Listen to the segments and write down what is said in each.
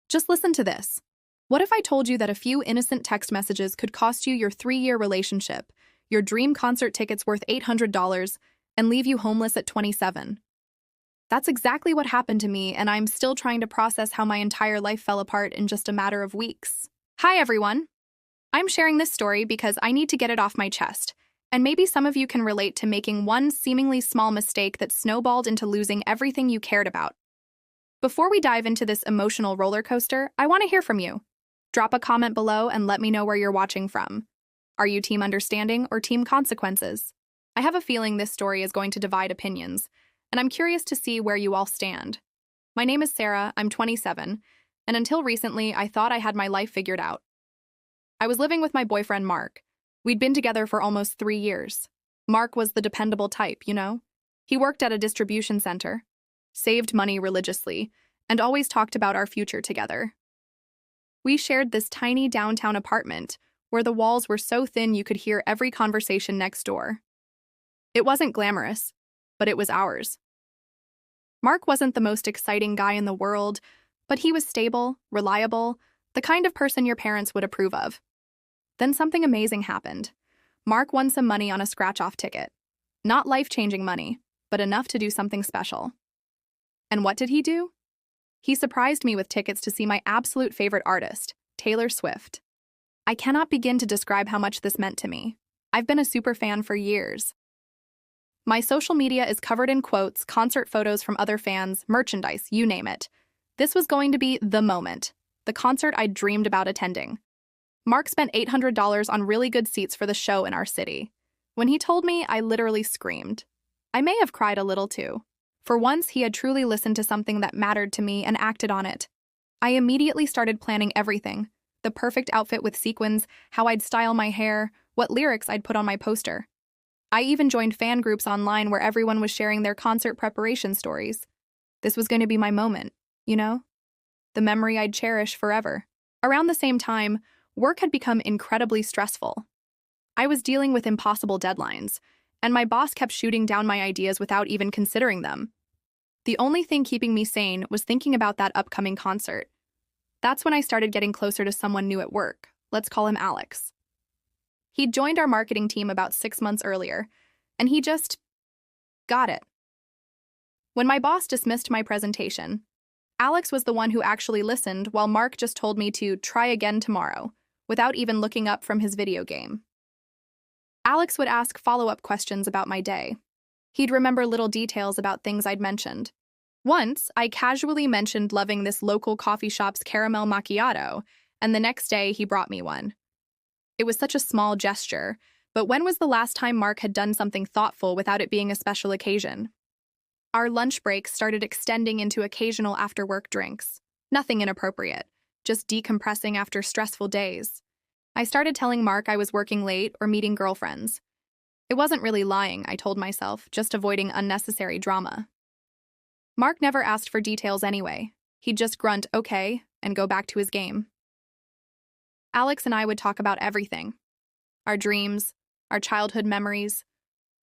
Just listen to this. What if I told you that a few innocent text messages could cost you your 3-year relationship, your dream concert tickets worth $800, and leave you homeless at 27? That's exactly what happened to me, and I'm still trying to process how my entire life fell apart in just a matter of weeks. Hi, everyone. I'm sharing this story because I need to get it off my chest, and maybe some of you can relate to making one seemingly small mistake that snowballed into losing everything you cared about. Before we dive into this emotional roller coaster, I want to hear from you. Drop a comment below and let me know where you're watching from. Are you team understanding or team consequences? I have a feeling this story is going to divide opinions, and I'm curious to see where you all stand. My name is Sarah, I'm 27, and until recently, I thought I had my life figured out. I was living with my boyfriend, Mark. We'd been together for almost 3 years. Mark was the dependable type, you know? He worked at a distribution center, saved money religiously, and always talked about our future together. We shared this tiny downtown apartment where the walls were so thin you could hear every conversation next door. It wasn't glamorous, but it was ours. Mark wasn't the most exciting guy in the world, but he was stable, reliable, the kind of person your parents would approve of. Then something amazing happened. Mark won some money on a scratch-off ticket. Not life-changing money, but enough to do something special. And what did he do? He surprised me with tickets to see my absolute favorite artist, Taylor Swift. I cannot begin to describe how much this meant to me. I've been a super fan for years. My social media is covered in quotes, concert photos from other fans, merchandise, you name it. This was going to be the moment, the concert I'd dreamed about attending. Mark spent $800 on really good seats for the show in our city. When he told me, I literally screamed. I may have cried a little too. For once, he had truly listened to something that mattered to me and acted on it. I immediately started planning everything. The perfect outfit with sequins, how I'd style my hair, what lyrics I'd put on my poster. I even joined fan groups online where everyone was sharing their concert preparation stories. This was going to be my moment, you know? The memory I'd cherish forever. Around the same time, work had become incredibly stressful. I was dealing with impossible deadlines, and my boss kept shooting down my ideas without even considering them. The only thing keeping me sane was thinking about that upcoming concert. That's when I started getting closer to someone new at work. Let's call him Alex. He'd joined our marketing team about 6 months earlier, and he just got it. When my boss dismissed my presentation, Alex was the one who actually listened while Mark just told me to try again tomorrow, without even looking up from his video game. Alex would ask follow-up questions about my day. He'd remember little details about things I'd mentioned. Once, I casually mentioned loving this local coffee shop's caramel macchiato, and the next day he brought me one. It was such a small gesture, but when was the last time Mark had done something thoughtful without it being a special occasion? Our lunch breaks started extending into occasional after-work drinks. Nothing inappropriate, just decompressing after stressful days. I started telling Mark I was working late or meeting girlfriends. It wasn't really lying, I told myself, just avoiding unnecessary drama. Mark never asked for details anyway. He'd just grunt, okay, and go back to his game. Alex and I would talk about everything. Our dreams, our childhood memories,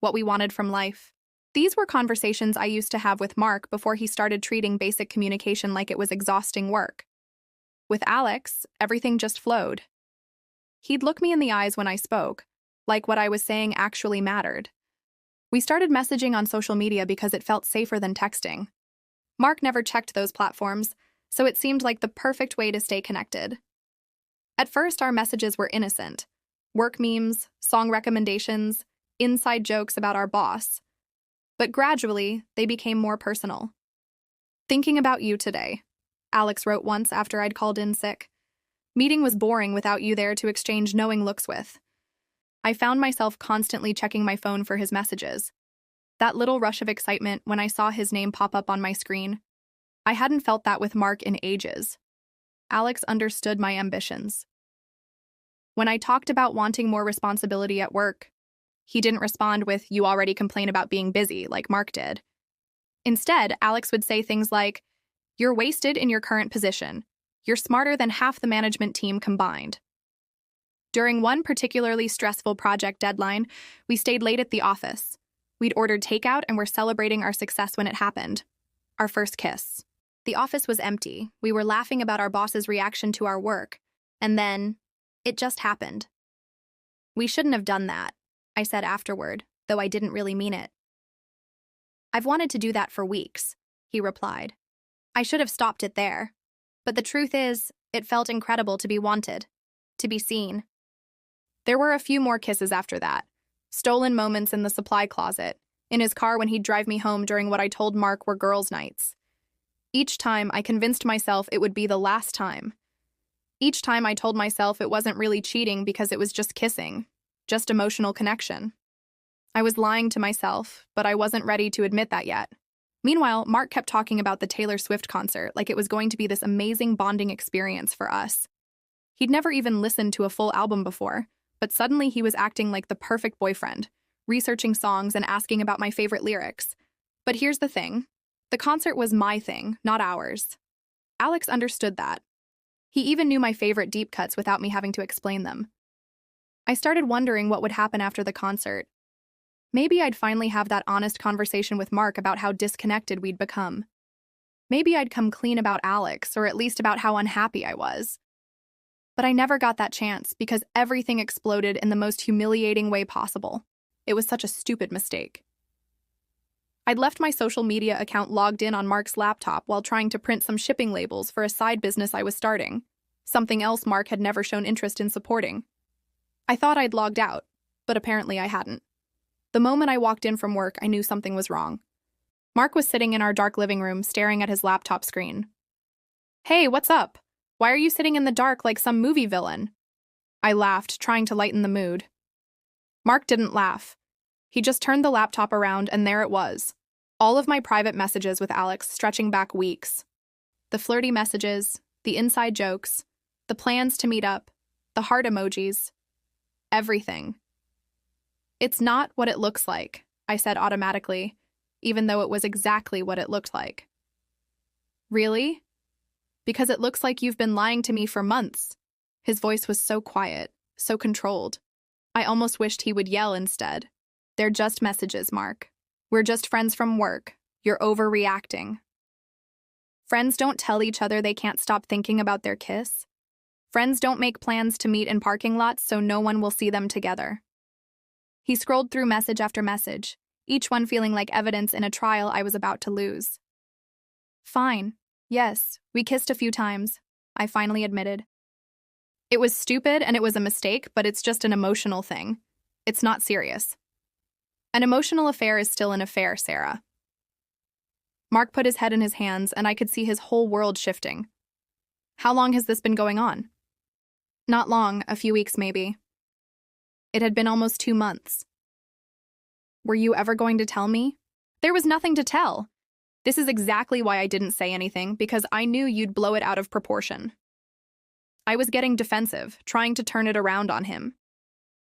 what we wanted from life. These were conversations I used to have with Mark before he started treating basic communication like it was exhausting work. With Alex, everything just flowed. He'd look me in the eyes when I spoke, like what I was saying actually mattered. We started messaging on social media because it felt safer than texting. Mark never checked those platforms, so it seemed like the perfect way to stay connected. At first, our messages were innocent. Work memes, song recommendations, inside jokes about our boss. But gradually, they became more personal. Thinking about you today, Alex wrote once after I'd called in sick. Meeting was boring without you there to exchange knowing looks with. I found myself constantly checking my phone for his messages. That little rush of excitement when I saw his name pop up on my screen. I hadn't felt that with Mark in ages. Alex understood my ambitions. When I talked about wanting more responsibility at work, he didn't respond with, "You already complain about being busy," like Mark did. Instead, Alex would say things like, "You're wasted in your current position. You're smarter than half the management team combined." During one particularly stressful project deadline, we stayed late at the office. We'd ordered takeout and were celebrating our success when it happened. Our first kiss. The office was empty. We were laughing about our boss's reaction to our work. And then, it just happened. We shouldn't have done that, I said afterward, though I didn't really mean it. I've wanted to do that for weeks, he replied. I should have stopped it there. But the truth is, it felt incredible to be wanted, to be seen. There were a few more kisses after that. Stolen moments in the supply closet, in his car when he'd drive me home during what I told Mark were girls' nights. Each time, I convinced myself it would be the last time. Each time I told myself it wasn't really cheating because it was just kissing, just emotional connection. I was lying to myself, but I wasn't ready to admit that yet. Meanwhile, Mark kept talking about the Taylor Swift concert like it was going to be this amazing bonding experience for us. He'd never even listened to a full album before, but suddenly he was acting like the perfect boyfriend, researching songs and asking about my favorite lyrics. But here's the thing. The concert was my thing, not ours. Alex understood that. He even knew my favorite deep cuts without me having to explain them. I started wondering what would happen after the concert. Maybe I'd finally have that honest conversation with Mark about how disconnected we'd become. Maybe I'd come clean about Alex, or at least about how unhappy I was. But I never got that chance because everything exploded in the most humiliating way possible. It was such a stupid mistake. I'd left my social media account logged in on Mark's laptop while trying to print some shipping labels for a side business I was starting, something else Mark had never shown interest in supporting. I thought I'd logged out, but apparently I hadn't. The moment I walked in from work, I knew something was wrong. Mark was sitting in our dark living room, staring at his laptop screen. Hey, what's up? Why are you sitting in the dark like some movie villain? I laughed, trying to lighten the mood. Mark didn't laugh. He just turned the laptop around, and there it was. All of my private messages with Alex stretching back weeks. The flirty messages, the inside jokes, the plans to meet up, the heart emojis. Everything. It's not what it looks like, I said automatically, even though it was exactly what it looked like. Really? Because it looks like you've been lying to me for months. His voice was so quiet, so controlled. I almost wished he would yell instead. They're just messages, Mark. We're just friends from work. You're overreacting. Friends don't tell each other they can't stop thinking about their kiss. Friends don't make plans to meet in parking lots so no one will see them together. He scrolled through message after message, each one feeling like evidence in a trial I was about to lose. Fine. Yes, we kissed a few times, I finally admitted. It was stupid and it was a mistake, but it's just an emotional thing. It's not serious. An emotional affair is still an affair, Sarah. Mark put his head in his hands, and I could see his whole world shifting. How long has this been going on? Not long, a few weeks maybe. It had been almost 2 months. Were you ever going to tell me? There was nothing to tell. This is exactly why I didn't say anything, because I knew you'd blow it out of proportion. I was getting defensive, trying to turn it around on him.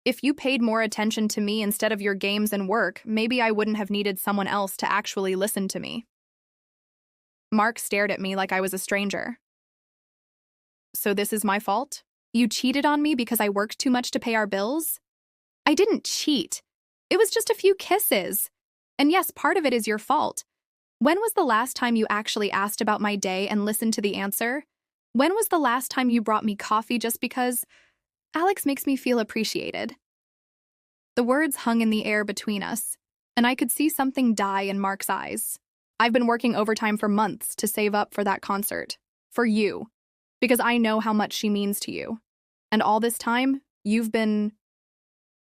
If you paid more attention to me instead of your games and work, maybe I wouldn't have needed someone else to actually listen to me. Mark stared at me like I was a stranger. So this is my fault? You cheated on me because I worked too much to pay our bills? I didn't cheat. It was just a few kisses. And yes, part of it is your fault. When was the last time you actually asked about my day and listened to the answer? When was the last time you brought me coffee just because Alex makes me feel appreciated? The words hung in the air between us, and I could see something die in Mark's eyes. I've been working overtime for months to save up for that concert. For you. Because I know how much she means to you. And all this time, you've been...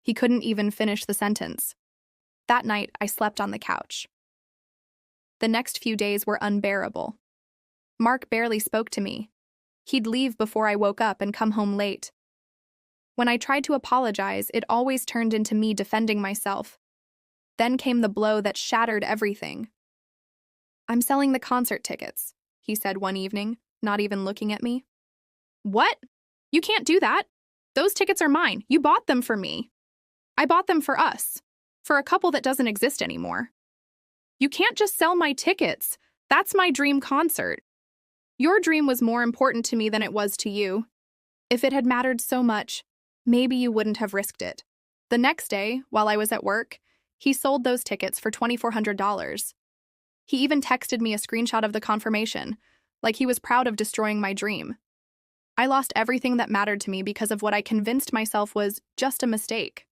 He couldn't even finish the sentence. That night, I slept on the couch. The next few days were unbearable. Mark barely spoke to me. He'd leave before I woke up and come home late. When I tried to apologize, it always turned into me defending myself. Then came the blow that shattered everything. I'm selling the concert tickets, he said one evening, not even looking at me. What? You can't do that. Those tickets are mine. You bought them for me. I bought them for us. For a couple that doesn't exist anymore. You can't just sell my tickets. That's my dream concert. Your dream was more important to me than it was to you. If it had mattered so much, maybe you wouldn't have risked it. The next day, while I was at work, he sold those tickets for $2,400. He even texted me a screenshot of the confirmation, like he was proud of destroying my dream. I lost everything that mattered to me because of what I convinced myself was just a mistake.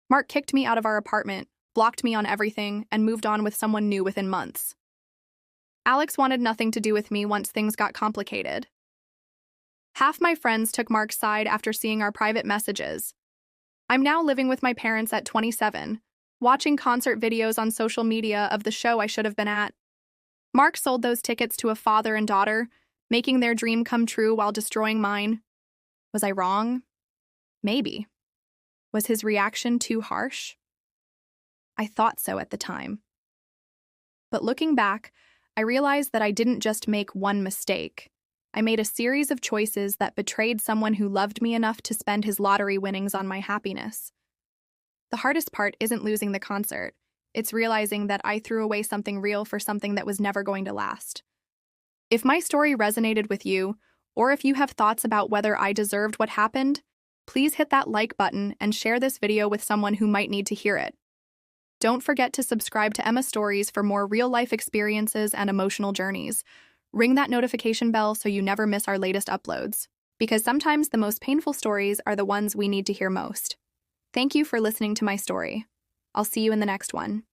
Mark kicked me out of our apartment, blocked me on everything, and moved on with someone new within months. Alex wanted nothing to do with me once things got complicated. Half my friends took Mark's side after seeing our private messages. I'm now living with my parents at 27, watching concert videos on social media of the show I should have been at. Mark sold those tickets to a father and daughter, making their dream come true while destroying mine. Was I wrong? Maybe. Was his reaction too harsh? I thought so at the time. But looking back, I realized that I didn't just make one mistake. I made a series of choices that betrayed someone who loved me enough to spend his lottery winnings on my happiness. The hardest part isn't losing the concert. It's realizing that I threw away something real for something that was never going to last. If my story resonated with you, or if you have thoughts about whether I deserved what happened, please hit that like button and share this video with someone who might need to hear it. Don't forget to subscribe to Emma Stories for more real-life experiences and emotional journeys. Ring that notification bell so you never miss our latest uploads, because sometimes the most painful stories are the ones we need to hear most. Thank you for listening to my story. I'll see you in the next one.